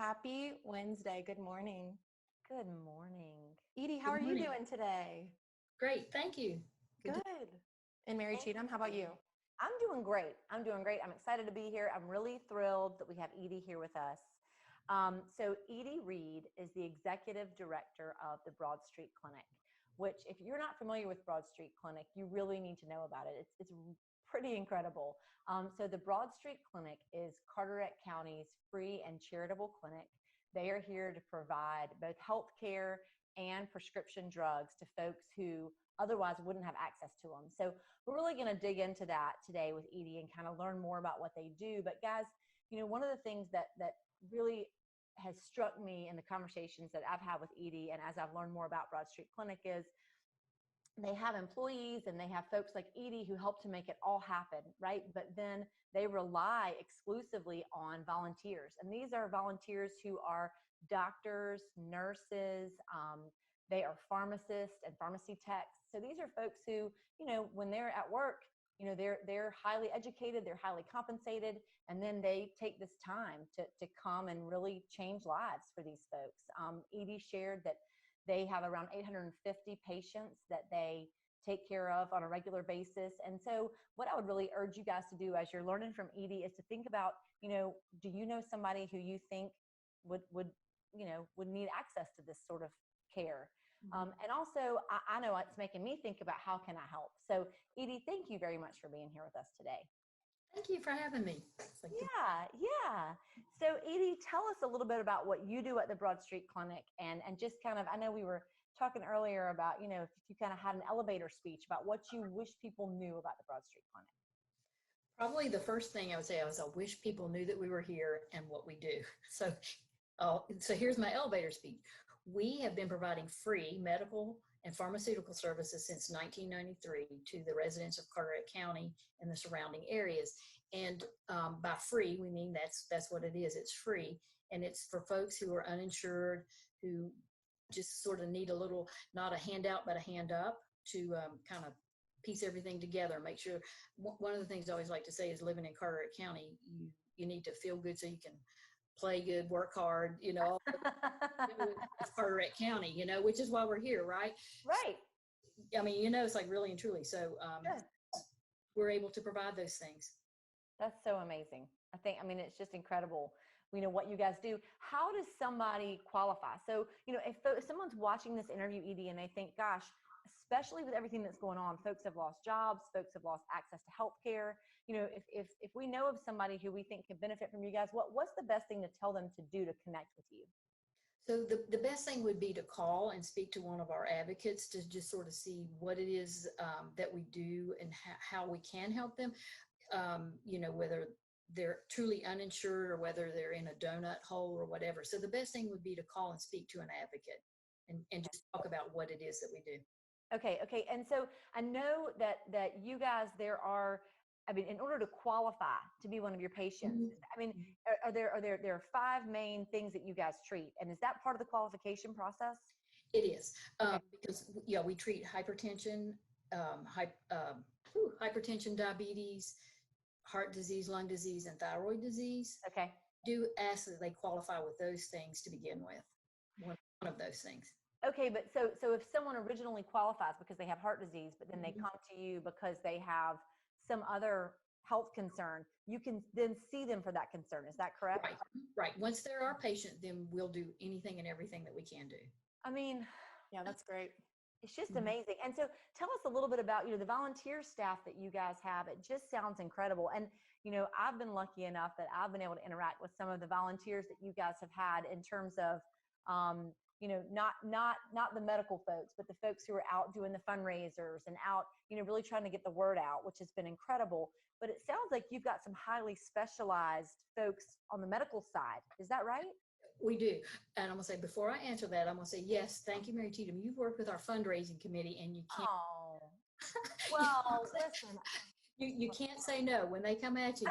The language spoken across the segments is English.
Happy Wednesday. Good morning. Good morning. Edie, how Good are you morning. doing today? Great, thank you. Good. And Mary Cheatham, how about you? I'm doing great. I'm excited to be here. I'm really thrilled that we have Edie here with us. So Edie Reed is the executive director of the Broad Street Clinic, which if you're not familiar with Broad Street Clinic, you really need to know about it. It's pretty incredible. So the Broad Street Clinic is Carteret County's free and charitable clinic. They are here to provide both health care and prescription drugs to folks who otherwise wouldn't have access to them. So we're really going to dig into that today with Edie and kind of learn more about what they do. But guys, one of the things that really has struck me in the conversations that I've had with Edie and as I've learned more about Broad Street Clinic is they have employees and they have folks like Edie who help to make it all happen, right? But then they rely exclusively on volunteers. And these are volunteers who are doctors, nurses, they are pharmacists and pharmacy techs. So these are folks who, when they're at work, they're highly educated, they're highly compensated, and then they take this time to come and really change lives for these folks. Edie shared that they have around 850 patients that they take care of on a regular basis. And so what I would really urge you guys to do as you're learning from Edie is to think about, do you know somebody who you think would need access to this sort of care? And also, I know it's making me think about how can I help. So Edie, thank you very much for being here with us today. Thank you for having me. Yeah. So Edie, tell us a little bit about what you do at the Broad Street Clinic and just kind of, I know we were talking earlier about, if you kind of had an elevator speech about what you wish people knew about the Broad Street Clinic. Probably the first thing I would say is I wish people knew that we were here and what we do. So here's my elevator speech. We have been providing free medical and pharmaceutical services since 1993 to the residents of Carteret County and the surrounding areas. And by free, we mean that's what it is. It's free. And it's for folks who are uninsured, who just sort of need a little, not a handout, but a hand up to kind of piece everything together. Make sure, one of the things I always like to say is living in Carteret County, you need to feel good so you can play good, work hard, Carteret County, which is why we're here, right? Right. I mean, it's like really and truly. So we're able to provide those things. That's so amazing. It's just incredible. What you guys do. How does somebody qualify? So, if someone's watching this interview, Edie, and they think, gosh, especially with everything that's going on, folks have lost jobs, folks have lost access to health care. If we know of somebody who we think could benefit from you guys, what's the best thing to tell them to do to connect with you? So the best thing would be to call and speak to one of our advocates to just sort of see what it is that we do and how we can help them, whether they're truly uninsured or whether they're in a donut hole or whatever. So the best thing would be to call and speak to an advocate and just talk about what it is that we do. Okay. And so I know that you guys, in order to qualify to be one of your patients, there are 5 main things that you guys treat. And is that part of the qualification process? It is. Because we treat hypertension, hypertension, diabetes, heart disease, lung disease, and thyroid disease. Okay. Do ask that they qualify with those things to begin with. One of those things. Okay, but so if someone originally qualifies because they have heart disease, but then they come to you because they have some other health concern, you can then see them for that concern. Is that correct? Right. Once they're our patient, then we'll do anything and everything that we can do. Yeah, that's great. It's just amazing. And so tell us a little bit about, the volunteer staff that you guys have. It just sounds incredible. And, I've been lucky enough that I've been able to interact with some of the volunteers that you guys have had in terms of, not the medical folks, but the folks who are out doing the fundraisers and out, really trying to get the word out, which has been incredible. But it sounds like you've got some highly specialized folks on the medical side. Is that right? We do. And I'm going to say, before I answer that, I'm going to say, yes, thank you, Mary Cheatham. You've worked with our fundraising committee and you can't. Oh, well, listen. You can't say no when they come at you.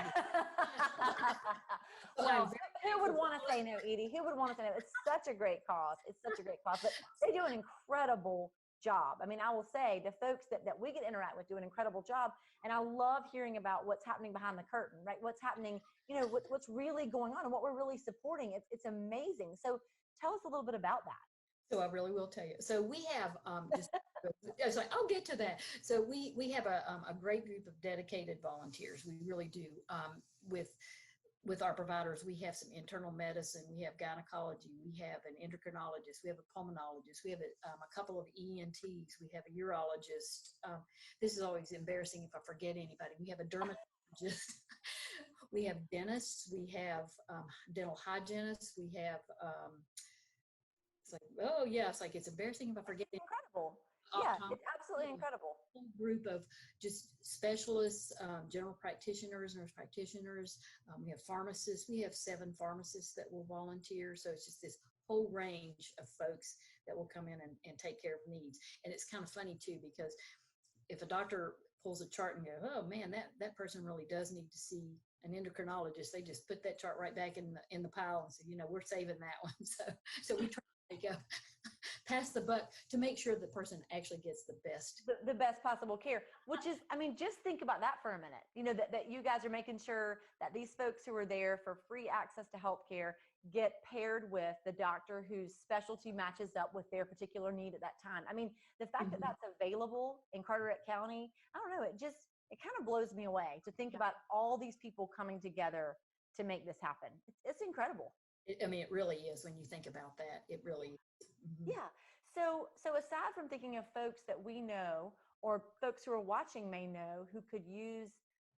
Well, who would want to say no, Edie? Who would want to say no? It's such a great cause. But they do an incredible job. I mean, I will say the folks that we get to interact with do an incredible job. And I love hearing about what's happening behind the curtain, right? What's happening, what's really going on and what we're really supporting. It's amazing. So tell us a little bit about that. So I really will tell you. So we have just, I was like, I'll get to that. So we have a great group of dedicated volunteers. We really do. With our providers, we have some internal medicine, we have gynecology, we have an endocrinologist, we have a pulmonologist, we have a couple of ENTs, we have a urologist. This is always embarrassing if I forget anybody. We have a dermatologist, we have dentists, we have dental hygienists, we have, it's like, oh yeah, it's embarrassing if I forget anybody. Incredible. Yeah, it's absolutely incredible. A whole group of just specialists, general practitioners, nurse practitioners. We have pharmacists. We have 7 pharmacists that will volunteer. So it's just this whole range of folks that will come in and take care of needs. And it's kind of funny too, because if a doctor pulls a chart and go, oh man, that person really does need to see an endocrinologist, they just put that chart right back in the pile and say, we're saving that one. So we try to go pass the buck to make sure the person actually gets the best possible care, which is, I mean, just think about that for a minute, that you guys are making sure that these folks who are there for free access to healthcare get paired with the doctor whose specialty matches up with their particular need at that time. I mean, the fact that that's available in Carteret County, I don't know, it kind of blows me away to think about all these people coming together to make this happen. It's incredible. I mean, it really is when you think about that. It really is. Yeah. So aside from thinking of folks that we know or folks who are watching may know who could use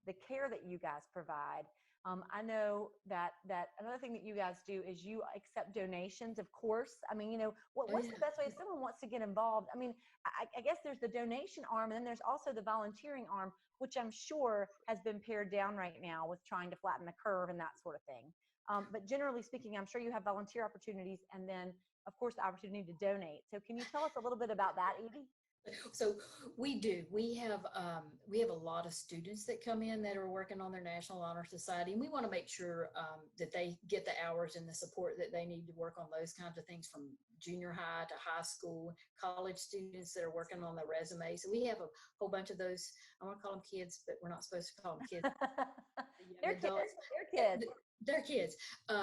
the care that you guys provide, I know that another thing that you guys do is you accept donations, of course. I mean, what's the best way if someone wants to get involved? I mean, I guess there's the donation arm, and then there's also the volunteering arm, which I'm sure has been pared down right now with trying to flatten the curve and that sort of thing. But generally speaking, I'm sure you have volunteer opportunities and then, of course, the opportunity to donate. So can you tell us a little bit about that, Edie? So we do. We have a lot of students that come in that are working on their National Honor Society, and we want to make sure that they get the hours and the support that they need to work on those kinds of things, from junior high to high school, college students that are working on their resume. So we have a whole bunch of those. I want to call them kids, but we're not supposed to call them kids. They're kids. They're kids. They're kids.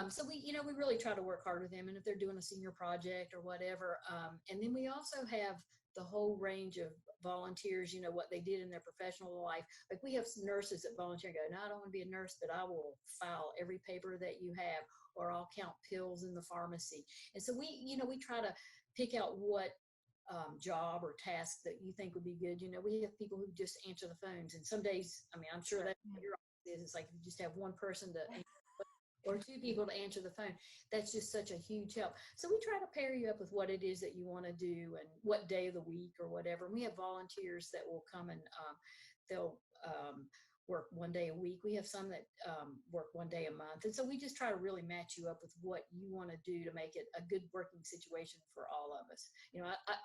So we really try to work hard with them, and if they're doing a senior project or whatever. And then we also have the whole range of volunteers, what they did in their professional life. Like we have some nurses that volunteer and go, no, I don't want to be a nurse, but I will file every paper that you have, or I'll count pills in the pharmacy. And so we try to pick out what job or task that you think would be good. We have people who just answer the phones, and some days, I mean, I'm sure that's what your office is. It's like you just have one person to or 2 people to answer the phone. That's just such a huge help. So we try to pair you up with what it is that you want to do and what day of the week or whatever. We have volunteers that will come and they'll work one day a week. We have some that work one day a month. And so we just try to really match you up with what you want to do to make it a good working situation for all of us.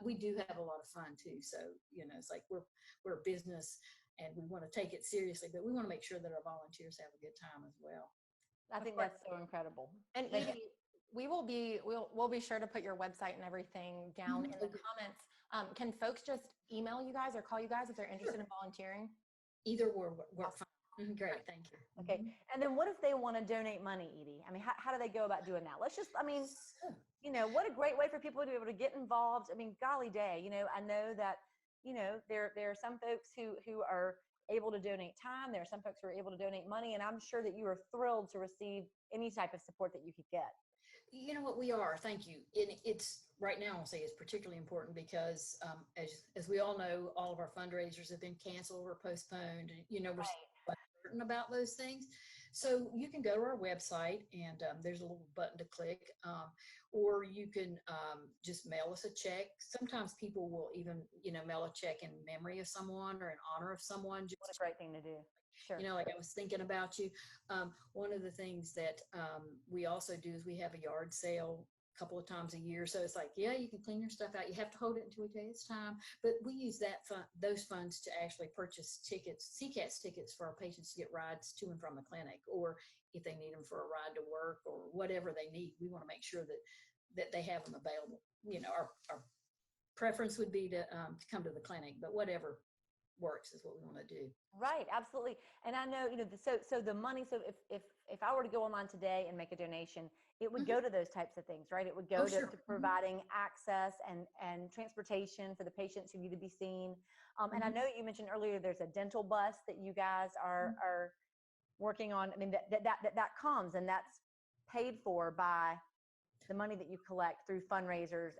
We do have a lot of fun too. So, it's like we're a business and we want to take it seriously, but we want to make sure that our volunteers have a good time as well. I think that's so incredible. And Edie, we'll be sure to put your website and everything down in the comments. Can folks just email you guys or call you guys if they're interested in volunteering? Either work fine. Great, thank you. Okay, and then what if they want to donate money, Edie? I mean, how do they go about doing that? What a great way for people to be able to get involved. I mean, golly day, I know that, there are some folks who are able to donate time. There are some folks who are able to donate money, and I'm sure that you are thrilled to receive any type of support that you could get. You know what, we are. Thank you. It's right now, I'll say it's particularly important because as we all know, all of our fundraisers have been canceled or postponed. We're certain about those things. So you can go to our website and there's a little button to click, or you can just mail us a check. Sometimes people will even, mail a check in memory of someone or in honor of someone. What a great thing to do. Sure. Like I was thinking about you. One of the things that we also do is we have a yard sale a couple of times a year. So it's like, yeah, you can clean your stuff out. You have to hold it until we tell you it's time. But we use those funds to actually purchase tickets, CCATS tickets for our patients to get rides to and from the clinic, or if they need them for a ride to work or whatever they need. We want to make sure that they have them available. Our preference would be to come to the clinic, but whatever works is what we want to do. Right, absolutely. And I know, so the money, so if I were to go online today and make a donation, it would go to those types of things, right? It would go to providing access and transportation for the patients who need to be seen. And I know you mentioned earlier there's a dental bus that you guys are working on. I mean, that comes, and that's paid for by the money that you collect through fundraisers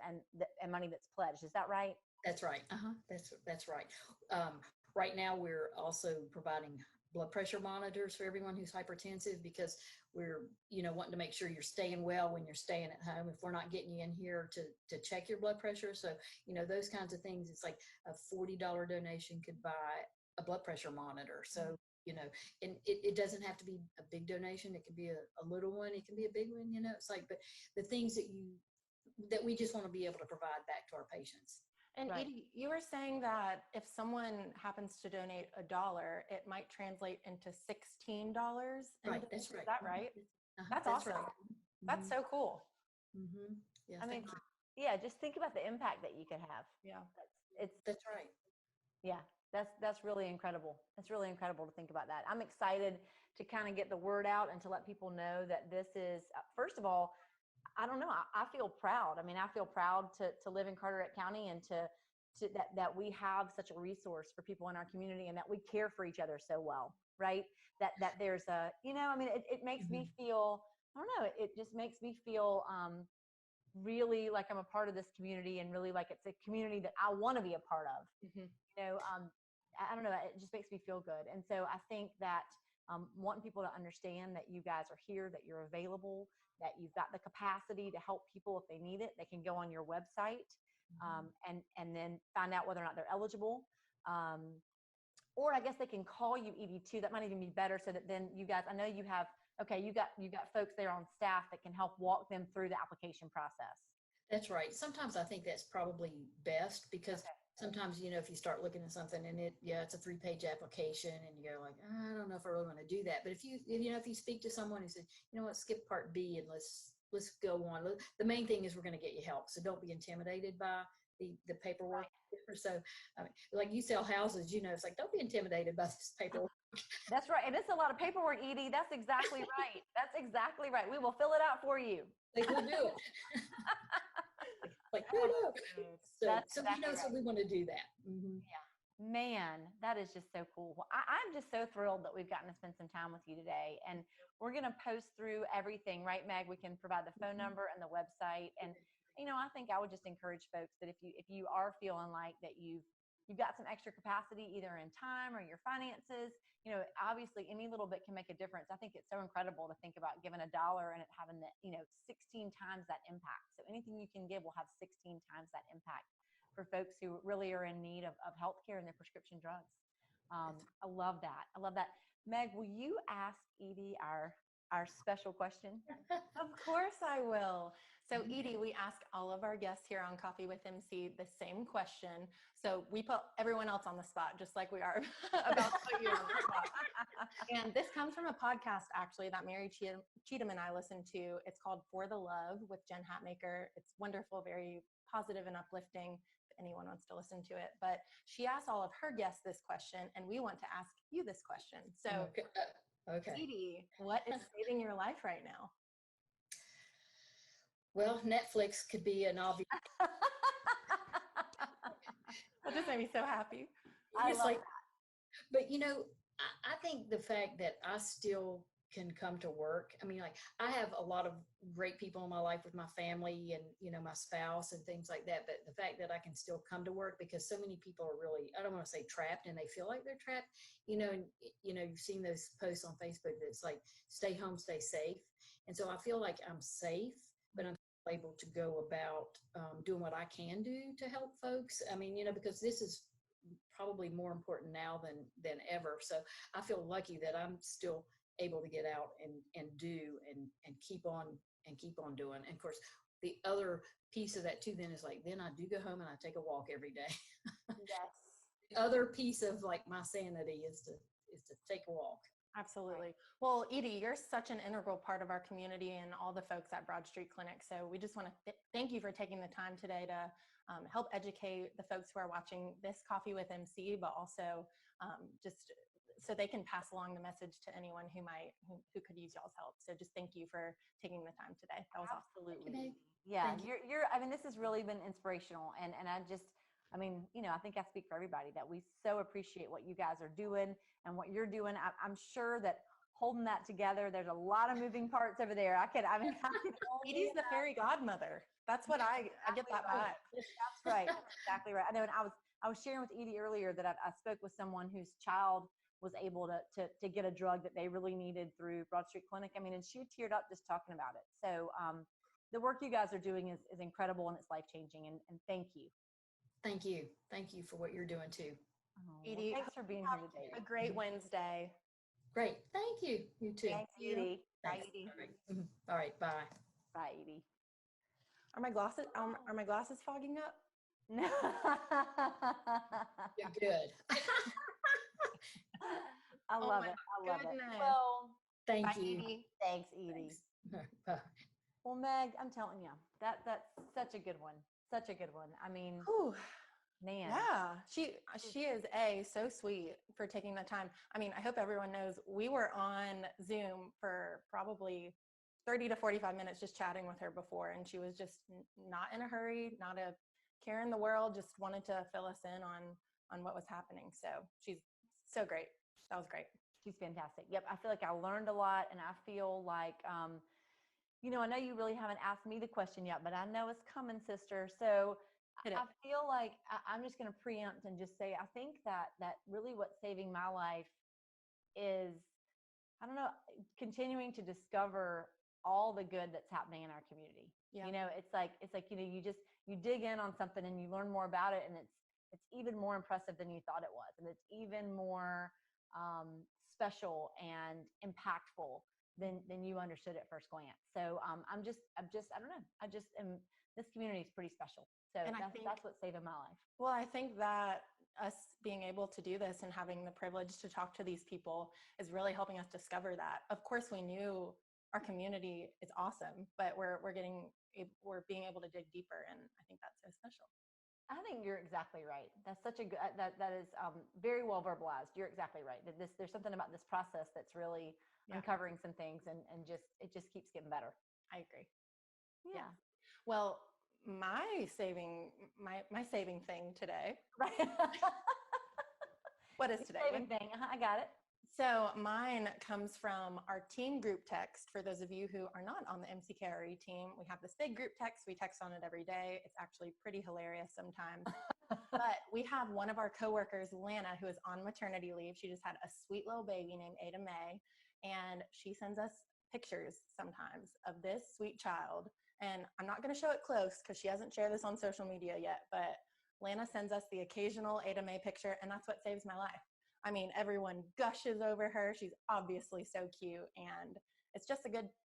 and money that's pledged. Is that right? That's right. That's right. Right now, we're also providing blood pressure monitors for everyone who's hypertensive, because we're, wanting to make sure you're staying well when you're staying at home. If we're not getting you in here to check your blood pressure. So, those kinds of things, it's like a $40 donation could buy a blood pressure monitor. So, and it doesn't have to be a big donation. It can be a little one. It can be a big one, it's like, but the things that we just want to be able to provide back to our patients. And Right. Edie, you were saying that if someone happens to donate $1, it might translate into $16. Right, that's right. Is that right? That's That's awesome. right. That's so cool. Yeah, I mean, thank you. yeah, just think about the impact that you could have. Yeah. That's right. Yeah, that's really incredible. It's really incredible to think about that. I'm excited to kind of get the word out and to let people know that this is, first of all, I don't know, I feel proud. I mean, I feel proud to live in Carteret County and to that we have such a resource for people in our community, and that we care for each other so well, right? That there's a, I mean, it makes me feel, I don't know, it just makes me feel really like I'm a part of this community, and really like it's a community that I want to be a part of. I don't know, it just makes me feel good. And so I think that wanting people to understand that you guys are here, that you're available, that you've got the capacity to help people if they need it. They can go on your website and then find out whether or not they're eligible. Or I guess they can call you, Edie, too. That might even be better, so that then you guys, I know you have, you got folks there on staff that can help walk them through the application process. That's right. Sometimes I think that's probably best, because sometimes, if you start looking at something and it's a 3-page application and you go like, I don't know if I really want to do that. But if you speak to someone who says, what, skip part B and let's go on. The main thing is we're going to get you help. So don't be intimidated by the paperwork. Right. So I mean, like you sell houses, it's like, don't be intimidated by this paperwork. That's right. And it's a lot of paperwork, Edie. That's exactly right. That's exactly right. We will fill it out for you. Like, we'll do it. Like, so we want to do that. Yeah, man, that is just so cool. Well, I'm just so thrilled that we've gotten to spend some time with you today, and we're going to post through everything, right, Meg? We can provide the phone number and the website. And I think I would just encourage folks that if you are feeling like that you've got some extra capacity, either in time or your finances, obviously any little bit can make a difference. I think it's so incredible to think about giving $1 and it having the, 16 times that impact. So anything you can give will have 16 times that impact for folks who really are in need of healthcare and their prescription drugs. I love that. I love that. Meg, will you ask Edie our special question? Of course I will. So Edie, we ask all of our guests here on Coffee with MC the same question. So we put everyone else on the spot, just like we are about to put you on the spot. And this comes from a podcast, actually, that Mary Cheatham and I listen to. It's called For the Love with Jen Hatmaker. It's wonderful, very positive and uplifting, if anyone wants to listen to it. But she asked all of her guests this question, and we want to ask you this question. So okay. Edie, what is saving your life right now? Well, Netflix could be an obvious. That just made me so happy. It's like, but I think the fact that I still can come to work. I mean, like, I have a lot of great people in my life with my family and, my spouse and things like that. But the fact that I can still come to work, because so many people are really, I don't want to say trapped, and they feel like they're trapped, and, you've seen those posts on Facebook that's like, stay home, stay safe. And so I feel like I'm safe, but I'm able to go about doing what I can do to help folks. I mean, because this is probably more important now than ever. So I feel lucky that I'm still able to get out and do and keep on doing. And of course, the other piece of that too then is like, then I do go home and I take a walk every day. Yes. The other piece of like my sanity is to take a walk. Absolutely. Well, Edie, you're such an integral part of our community and all the folks at Broad Street Clinic. So we just want to thank you for taking the time today to help educate the folks who are watching this Coffee with MC, but also just so they can pass along the message to anyone who could use y'all's help. So just thank you for taking the time today. That was Absolutely. awesome. Yeah, you're. I mean, this has really been inspirational, and I just. I mean, I think I speak for everybody that we so appreciate what you guys are doing and what you're doing. I'm sure that holding that together, there's a lot of moving parts over there. I can Edie's the fairy godmother. That's what I get that vibe. That's right. That's exactly right. I know. And I was sharing with Edie earlier that I spoke with someone whose child was able to get a drug that they really needed through Broad Street Clinic. I mean, and she teared up just talking about it. So the work you guys are doing is incredible, and it's life-changing. And thank you. Thank you. Thank you for what you're doing too. Edie, well, thanks for being here today. A great Wednesday. Great. Thank you. You too. Thanks, Edie. Bye, Edie. All right. Bye. Bye, Edie. Are my glasses fogging up? No. You're good. I love it. I love it. Well, thank bye, you. Edie. Thanks, Edie. Bye. Well, Meg, I'm telling you, that's such a good one. Such a good one. I mean, Whew. Man. Yeah, she is so sweet for taking the time. I mean, I hope everyone knows we were on Zoom for probably 30 to 45 minutes just chatting with her before, and she was just not in a hurry, not a care in the world, just wanted to fill us in on what was happening. So she's so great. That was great. She's fantastic. Yep, I feel like I learned a lot, and I feel like I know you really haven't asked me the question yet, but I know it's coming, sister. So I feel like I'm just going to preempt and just say, I think that really what's saving my life is, I don't know, continuing to discover all the good that's happening in our community. Yeah. It's like, you dig in on something and you learn more about it, and it's even more impressive than you thought it was. And it's even more special and impactful than you understood at first glance. So I'm just, I don't know. This community is pretty special. So that's what's saving my life. Well, I think that us being able to do this and having the privilege to talk to these people is really helping us discover that. Of course, we knew our community is awesome, but we're being able to dig deeper, and I think that's so special. I think you're exactly right. That's such a good, that is very well verbalized. You're exactly right. There's something about this process that's really uncovering some things, and it just keeps getting better. I agree. Yeah. Well, my saving thing today. Right. What is today? Saving thing. I got it. So mine comes from our team group text. For those of you who are not on the MCKRE team, we have this big group text. We text on it every day. It's actually pretty hilarious sometimes. But we have one of our coworkers, Lana, who is on maternity leave. She just had a sweet little baby named Ada May. And she sends us pictures sometimes of this sweet child. And I'm not going to show it close because she hasn't shared this on social media yet. But Lana sends us the occasional Ada May picture, and that's what saves my life. I mean, everyone gushes over her. She's obviously so cute, and it's just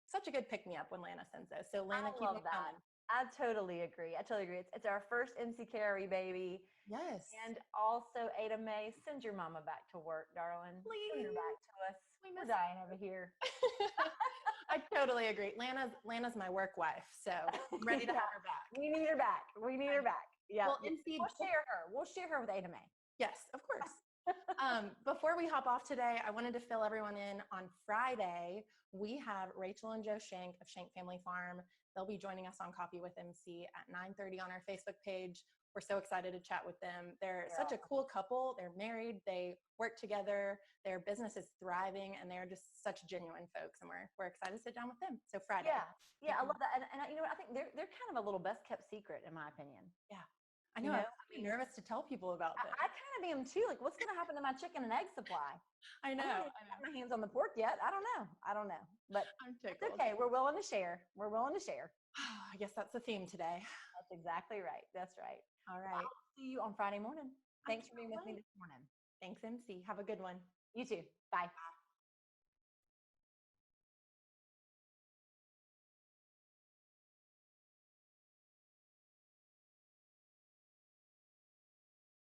such a good pick-me-up when Lana sends those. So Lana, keep it coming. I totally agree. It's our first MCKRE baby. Yes. And also, Ada May, send your mama back to work, darling. Please. Send her back to us. We're dying over here. I totally agree. Lana's my work wife, so I'm ready to have her back. We need her back. Yeah. Well, We'll share her with Ada May. Yes, of course. Before we hop off today, I wanted to fill everyone in on Friday. We have Rachel and Joe Shank of Shank Family Farm. They'll be joining us on Coffee with MC at 9:30 on our Facebook page. We're so excited to chat with them. They're such a cool couple. They're married. They work together. Their business is thriving, and they're just such genuine folks. And we're excited to sit down with them. So Friday. Yeah, I love that. And I think they're kind of a little best kept secret, in my opinion. Yeah. I know. I'm nervous to tell people about this. I kind of am too. Like, what's going to happen to my chicken and egg supply? I know. I haven't got my hands on the pork yet. I don't know. But it's okay. We're willing to share. I guess that's the theme today. That's exactly right. That's right. All right. Well, I'll see you on Friday morning. Thanks for being with me this morning. Thanks, MC. Have a good one. You too. Bye.